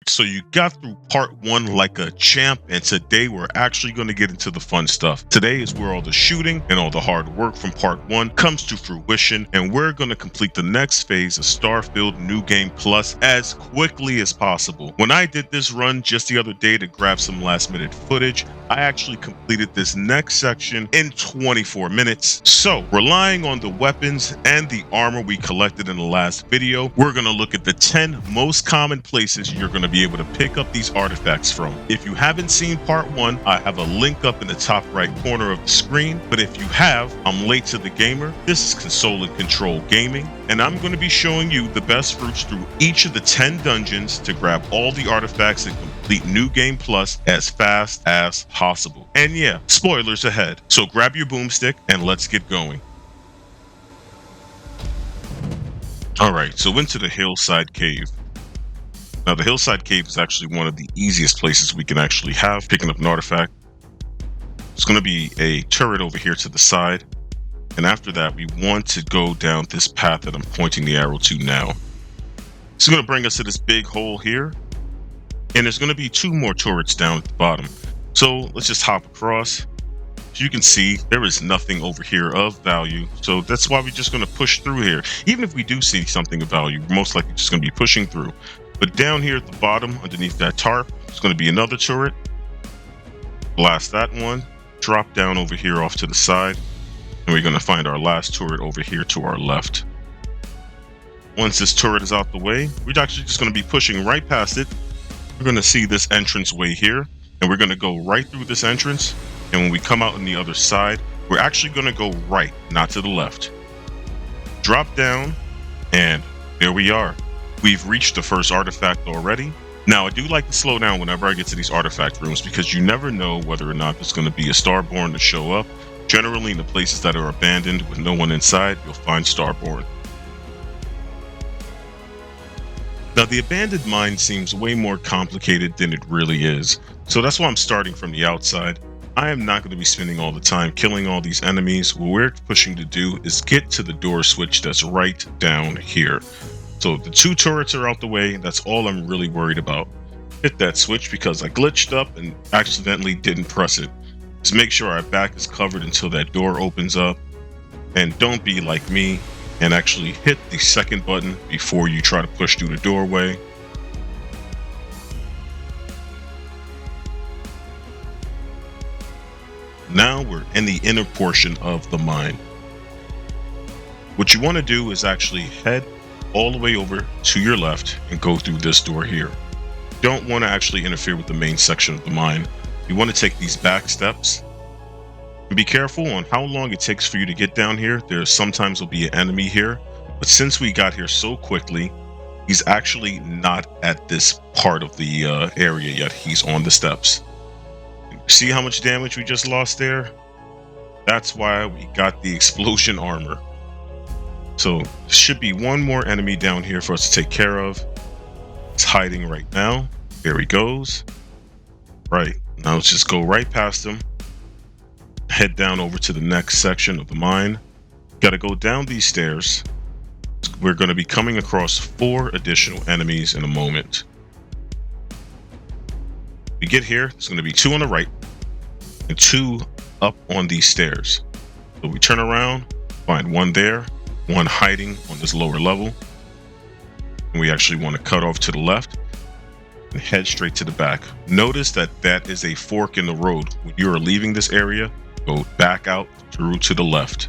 So you got through part one like a champ, and today we're actually going to get into the fun stuff. Today is where all the shooting and all the hard work from part one comes to fruition, and we're going to complete the next phase of Starfield New Game Plus as quickly as possible. When I did this run just the other day to grab some last minute footage, I actually completed this next section in 24 minutes. So, relying on the weapons and the armor we collected in the last video, we're going to look at the 10 most common places you're going to be able to pick up these artifacts from. If you haven't seen part one, I have a link up in the top right corner of the screen, but if you have, I'm late to the gamer. This is Console and Control Gaming, and I'm going to be showing you the best routes through each of the 10 dungeons to grab all the artifacts and complete New Game Plus as fast as possible. And yeah, spoilers ahead, so grab your boomstick and let's get going. Alright, so into the Hillside Cave. Now, the Hillside Cave is actually one of the easiest places we can actually have picking up an artifact. It's going to be a turret over here to the side. And after that, we want to go down this path that I'm pointing the arrow to now. It's going to bring us to this big hole here. And there's going to be 2 more turrets down at the bottom. So let's just hop across. As you can see, there is nothing over here of value. So that's why we're just going to push through here. Even if we do see something of value, we're most likely just going to be pushing through. But down here at the bottom, underneath that tarp, it's going to be another turret. Blast that one. Drop down over here off to the side. And we're going to find our last turret over here to our left. Once this turret is out the way, we're actually just going to be pushing right past it. We're going to see this entrance way here. And we're going to go right through this entrance. And when we come out on the other side, we're actually going to go right, not to the left. Drop down. And there we are. We've reached the first artifact already. Now, I do like to slow down whenever I get to these artifact rooms because you never know whether or not there's going to be a Starborn to show up. Generally, in the places that are abandoned with no one inside, you'll find Starborn. Now, the abandoned mine seems way more complicated than it really is. So that's why I'm starting from the outside. I am not going to be spending all the time killing all these enemies. What we're pushing to do is get to the door switch that's right down here. So the 2 turrets are out the way. That's all I'm really worried about. Hit that switch because I glitched up and accidentally didn't press it. Just make sure our back is covered until that door opens up. And don't be like me and actually hit the second button before you try to push through the doorway. Now we're in the inner portion of the mine. What you want to do is actually head all the way over to your left and go through this door here. You don't want to actually interfere with the main section of the mine. You want to take these back steps and be careful on how long it takes for you to get down here. There sometimes will be an enemy here, but since we got here so quickly, he's actually not at this part of the area yet. He's on the steps. See how much damage we just lost there? That's why we got the explosion armor. So there should be one more enemy down here for us to take care of. It's hiding right now. There he goes. Right, now let's just go right past him. Head down over to the next section of the mine. Got to go down these stairs. We're going to be coming across 4 additional enemies in a moment. We get here, there's going to be 2 on the right and 2 up on these stairs. So we turn around, find 1 there, 1 hiding on this lower level. And we actually want to cut off to the left and head straight to the back. Notice that that is a fork in the road. When you are leaving this area, go back out through to the left.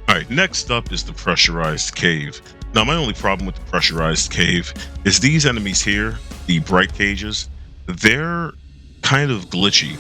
Alright, next up is the Pressurized Cave. Now, my only problem with the Pressurized Cave is these enemies here, the bright cages, they're kind of glitchy.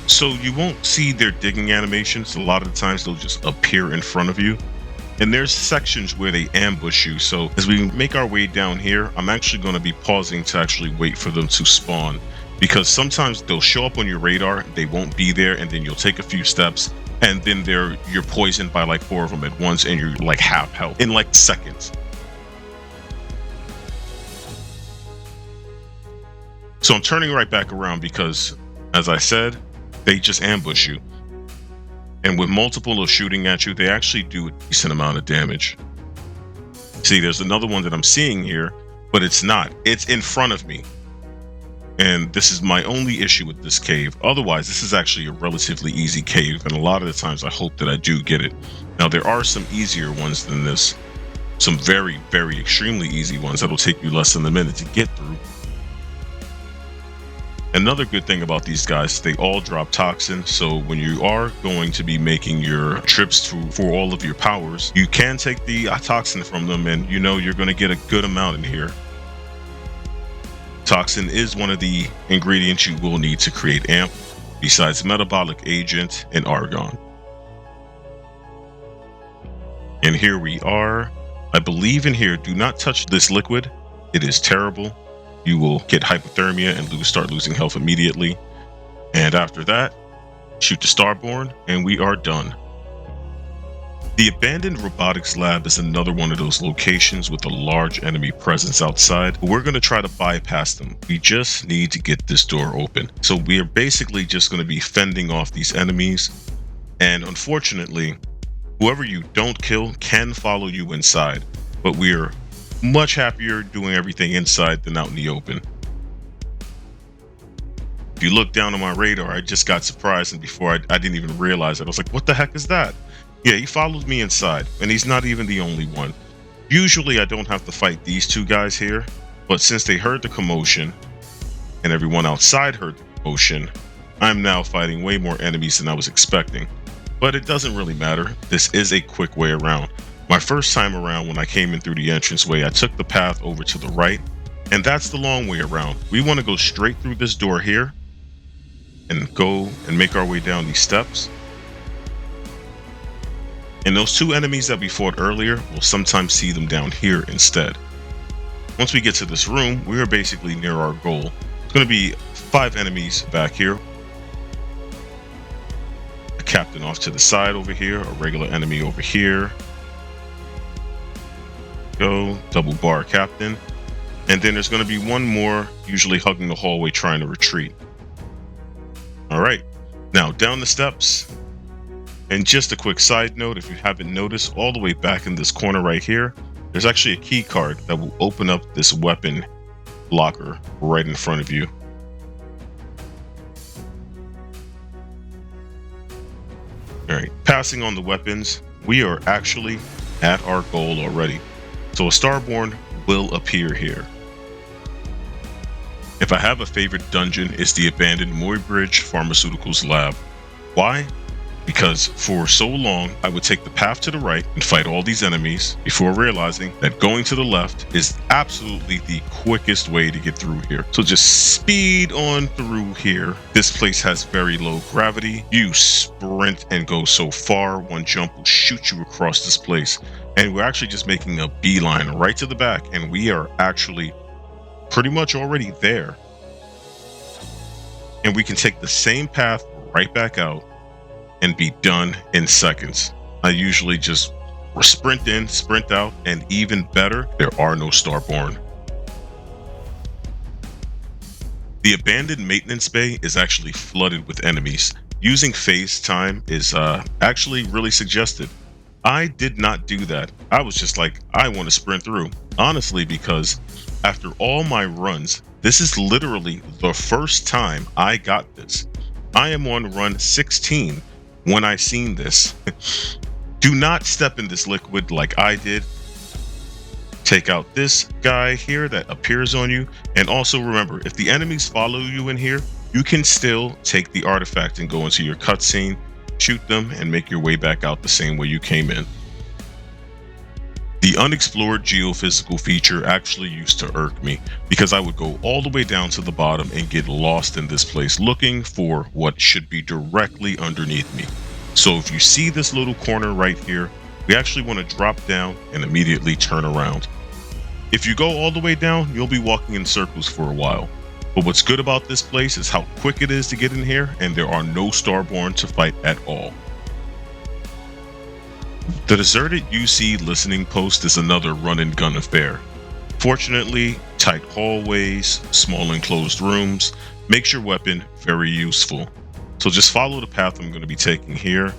So you won't see their digging animations. A lot of the times they'll just appear in front of you. And there's sections where they ambush you. So as we make our way down here, I'm actually going to be pausing to actually wait for them to spawn. Because sometimes they'll show up on your radar, they won't be there, and then you'll take a few steps, and then you're poisoned by like 4 of them at once, and you're like half health in like seconds. So I'm turning right back around because, as I said, they just ambush you. And with multiple of shooting at you, they actually do a decent amount of damage. See, there's another one that I'm seeing here. but it's not. It's in front of me. And this is my only issue with this cave. Otherwise, this is actually a relatively easy cave, and a lot of the times I hope that I do get it. Now, there are some easier ones than this. Some very, very extremely easy ones that'll take you less than a minute to get through. Another good thing about these guys, they all drop toxin, so when you are going to be making your trips for all of your powers, you can take the toxin from them, and you know you're going to get a good amount in here. Toxin is one of the ingredients you will need to create AMP, besides metabolic agent and argon. And here we are. I believe in here, do not touch this liquid. It is terrible. You will get hypothermia and start losing health immediately. And after that, shoot the Starborn, and we are done. The abandoned Robotics Lab is another one of those locations with a large enemy presence outside. We're going to try to bypass them. We just need to get this door open. So we are basically just going to be fending off these enemies. And unfortunately, whoever you don't kill can follow you inside. But we're much happier doing everything inside than out in the open. If you look down on my radar, I just got surprised, and before I didn't even realize it. I was like, what the heck is that? Yeah, he followed me inside, and he's not even the only one. Usually I don't have to fight these two guys here, but since they heard the commotion, and everyone outside heard the commotion, I'm now fighting way more enemies than I was expecting. But it doesn't really matter. This is a quick way around. My first time around, when I came in through the entranceway, I took the path over to the right, and that's the long way around. We want to go straight through this door here, and go and make our way down these steps. And those two enemies that we fought earlier, we'll sometimes see them down here instead. Once we get to this room, we are basically near our goal. It's going to be 5 enemies back here. A captain off to the side over here, a regular enemy over here. Go, double bar captain. And then there's going to be one more, usually hugging the hallway trying to retreat. Alright, now down the steps. And just a quick side note, if you haven't noticed, all the way back in this corner right here, there's actually a key card that will open up this weapon locker right in front of you. Alright, passing on the weapons, we are actually at our goal already. So a Starborn will appear here. If I have a favorite dungeon, it's the abandoned Muybridge Pharmaceuticals lab. Why? Because for so long, I would take the path to the right and fight all these enemies before realizing that going to the left is absolutely the quickest way to get through here. So just speed on through here. This place has very low gravity. You sprint and go so far, one jump will shoot you across this place. And we're actually just making a beeline right to the back, and we are actually pretty much already there. And we can take the same path right back out and be done in seconds. I usually just sprint in, sprint out, and even better, there are no Starborn. The abandoned maintenance bay is actually flooded with enemies. Using phase time is actually really suggested. I did not do that. I was just like, I want to sprint through. Honestly, because after all my runs, this is literally the first time I got this. I am on run 16 when I seen this. Do not step in this liquid like I did. Take out this guy here that appears on you. And also remember, if the enemies follow you in here, you can still take the artifact and go into your cutscene, shoot them, and make your way back out the same way you came in. The Unexplored Geophysical feature actually used to irk me because I would go all the way down to the bottom and get lost in this place looking for what should be directly underneath me. So if you see this little corner right here, we actually want to drop down and immediately turn around. If you go all the way down, you'll be walking in circles for a while. But what's good about this place is how quick it is to get in here, and there are no Starborn to fight at all. The deserted UC listening post is another run and gun affair. Fortunately, tight hallways, small enclosed rooms makes your weapon very useful. So just follow the path I'm going to be taking here.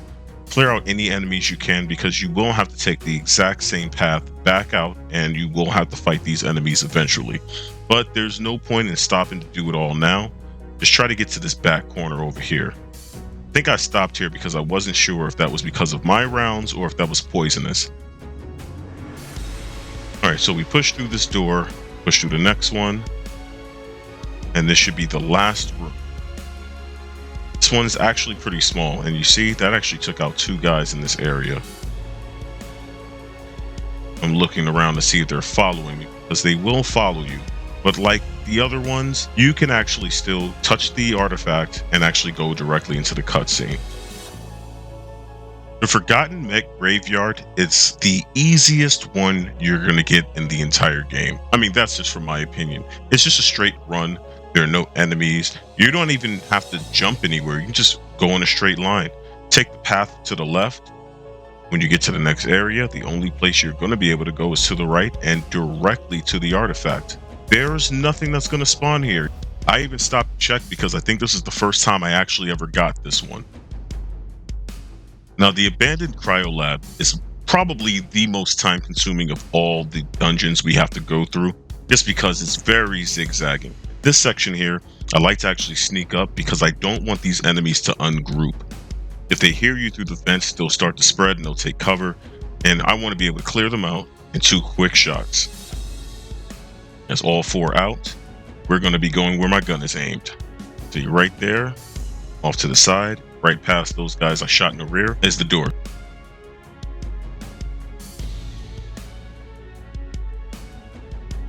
Clear out any enemies you can, because you will have to take the exact same path back out and you will have to fight these enemies eventually. But there's no point in stopping to do it all now. Just try to get to this back corner over here. I think I stopped here because I wasn't sure if that was because of my rounds or if that was poisonous. Alright, so we push through this door, push through the next one, and this should be the last room. This one is actually pretty small, and you see that actually took out 2 guys in this area. I'm looking around to see if they're following me, because they will follow you. But like the other ones, you can actually still touch the artifact and actually go directly into the cutscene. The Forgotten Mech Graveyard is the easiest one you're going to get in the entire game. I mean, that's just from my opinion. It's just a straight run. There are no enemies. You don't even have to jump anywhere. You can just go in a straight line. Take the path to the left. When you get to the next area, the only place you're going to be able to go is to the right and directly to the artifact. There's nothing that's going to spawn here. I even stopped to check because I think this is the first time I actually ever got this one. Now, the abandoned Cryo Lab is probably the most time consuming of all the dungeons we have to go through, just because it's very zigzagging. This section here, I like to actually sneak up because I don't want these enemies to ungroup. If they hear you through the vents, they'll start to spread and they'll take cover, and I want to be able to clear them out in 2 quick shots. As all 4 out, we're going to be going where my gun is aimed. See, right there, off to the side, right past those guys I shot in the rear, is the door.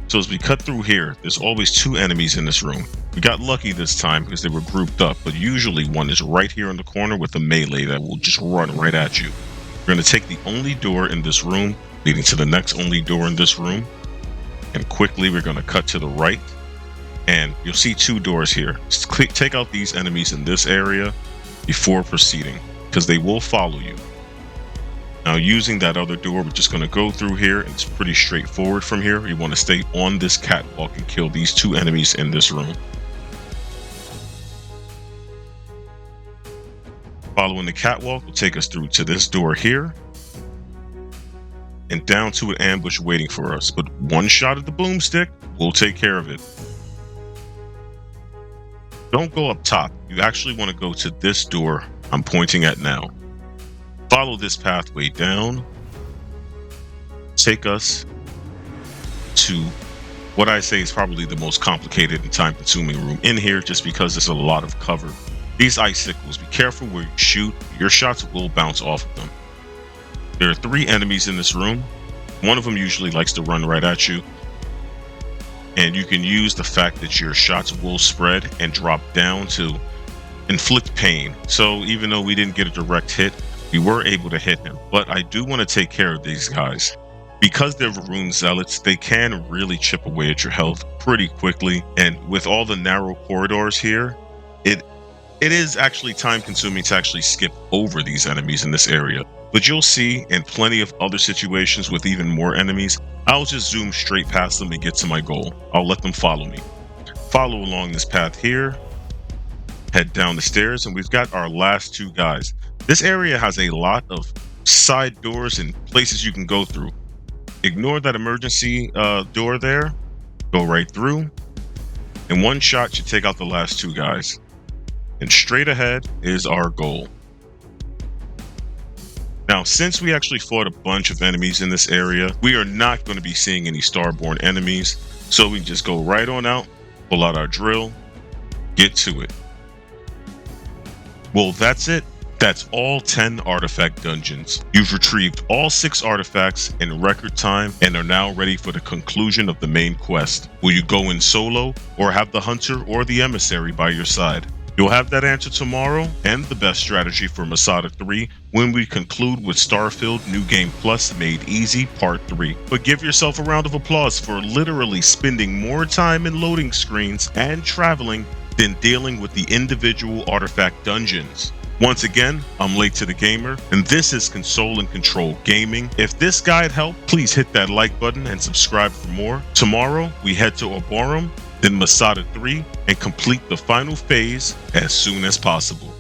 So as we cut through here, there's always 2 enemies in this room. We got lucky this time because they were grouped up, but usually one is right here in the corner with a melee that will just run right at you. We're going to take the only door in this room, leading to the next only door in this room. And quickly, we're going to cut to the right, and you'll see 2 doors here. Just take out these enemies in this area before proceeding, because they will follow you. Now, using that other door, we're just going to go through here, and it's pretty straightforward from here. You want to stay on this catwalk and kill these 2 enemies in this room. Following the catwalk will take us through to this door here, and down to an ambush waiting for us. But 1 shot at the boomstick will take care of it. Don't go up top. You actually want to go to this door I'm pointing at now. Follow this pathway down. Take us to what I say is probably the most complicated and time-consuming room in here, just because there's a lot of cover. These icicles, be careful where you shoot. Your shots will bounce off of them. There are 3 enemies in this room. One of them usually likes to run right at you. And you can use the fact that your shots will spread and drop down to inflict pain. So even though we didn't get a direct hit, we were able to hit him. But I do want to take care of these guys. Because they're rune zealots, they can really chip away at your health pretty quickly. And with all the narrow corridors here, it is actually time consuming to actually skip over these enemies in this area. But you'll see in plenty of other situations with even more enemies, I'll just zoom straight past them and get to my goal. I'll let them follow me. Follow along this path here, head down the stairs, and we've got our last 2 guys. This area has a lot of side doors and places you can go through. Ignore that emergency door there, go right through, and 1 shot should take out the last 2 guys. And straight ahead is our goal. Now, since we actually fought a bunch of enemies in this area, we are not going to be seeing any starborn enemies. So we just go right on out, pull out our drill, get to it. Well, that's it. That's all 10 artifact dungeons. You've retrieved all 6 artifacts in record time and are now ready for the conclusion of the main quest. Will you go in solo or have the hunter or the emissary by your side? You'll have that answer tomorrow and the best strategy for Masada 3 when we conclude with Starfield New Game Plus Made Easy Part 3. But give yourself a round of applause for literally spending more time in loading screens and traveling than dealing with the individual artifact dungeons. Once again, I'm Late to the Gamer, and this is Console and Control Gaming. If this guide helped, please hit that like button and subscribe for more. Tomorrow, we head to Arborum, then Masada 3, and complete the final phase as soon as possible.